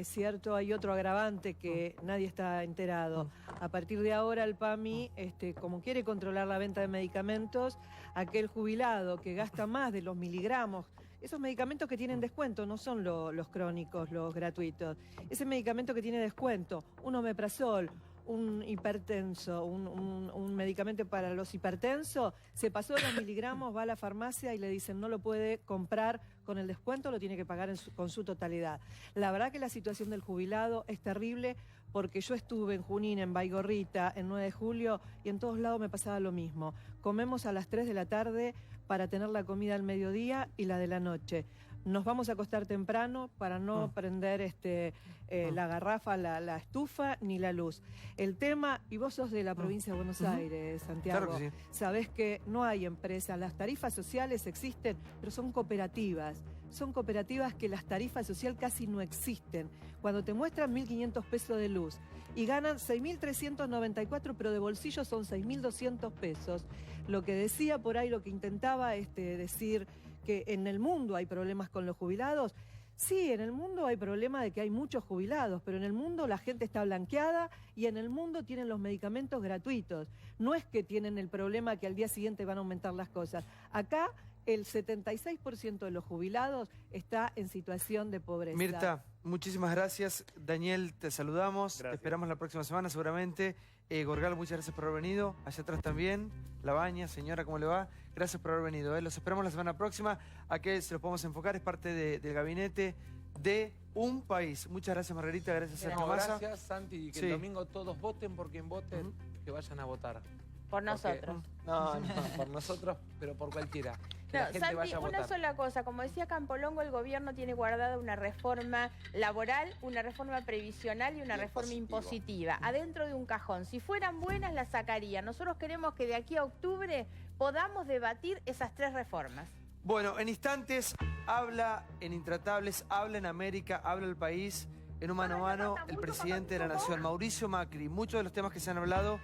S13: cierto, hay otro agravante que nadie está enterado. A partir de ahora el PAMI, como quiere controlar la venta de medicamentos, aquel jubilado que gasta más de los miligramos, esos medicamentos que tienen descuento, no son los crónicos, los gratuitos. Ese medicamento que tiene descuento, un omeprazol, un hipertenso, un medicamento para los hipertensos, se pasó de los miligramos, va a la farmacia y le dicen no lo puede comprar con el descuento, lo tiene que pagar con su totalidad. La verdad que la situación del jubilado es terrible porque yo estuve en Junín, en Baigorrita, en 9 de julio y en todos lados me pasaba lo mismo. Comemos a las 3 de la tarde para tener la comida al mediodía y la de la noche. Nos vamos a acostar temprano para no prender la garrafa, la estufa ni la luz. El tema, y vos sos de la provincia de Buenos Aires, Santiago,
S1: Claro que sí.
S13: sabés que no hay empresas, las tarifas sociales existen, pero son cooperativas. Son cooperativas que las tarifas sociales casi no existen. Cuando te muestran 1.500 pesos de luz y ganan 6.394, pero de bolsillo son 6.200 pesos. Lo que decía por ahí, lo que intentaba decir que en el mundo hay problemas con los jubilados. Sí, en el mundo hay problema de que hay muchos jubilados, pero en el mundo la gente está blanqueada y en el mundo tienen los medicamentos gratuitos. No es que tienen el problema que al día siguiente van a aumentar las cosas. Acá el 76% de los jubilados está en situación de pobreza.
S1: Mirta, muchísimas gracias. Daniel, te saludamos. Te esperamos la próxima semana seguramente. Gorgal, muchas gracias por haber venido. Allá atrás también. La Baña, señora, ¿cómo le va? Gracias por haber venido. Los esperamos la semana próxima. ¿A qué se los podemos enfocar? Es parte del gabinete de Un País. Muchas gracias, Margarita. Gracias, Sergio Massa.
S2: Gracias, Santi. Y que
S1: Sí.
S2: el domingo todos voten por quien voten, que vayan a votar.
S6: Por nosotros.
S2: No, por nosotros, pero por cualquiera. Que la gente
S6: Santi,
S2: vaya a
S6: una
S2: votar.
S6: sola cosa. Como decía Campolongo, el gobierno tiene guardada una reforma laboral, una reforma previsional y una reforma impositiva. Adentro de un cajón. Si fueran buenas, las sacaría. Nosotros queremos que de aquí a octubre podamos debatir esas 3 reformas.
S1: Bueno, en instantes habla en Intratables, habla en América, habla el país, en un mano a mano, el presidente de la Nación, Mauricio Macri. Muchos de los temas que se han hablado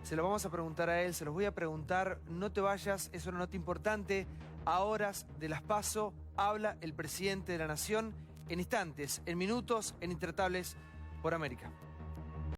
S1: se los vamos a preguntar a él, se los voy a preguntar. No te vayas, es una nota importante. A horas de las PASO habla el presidente de la Nación en instantes, en minutos, en Intratables por América.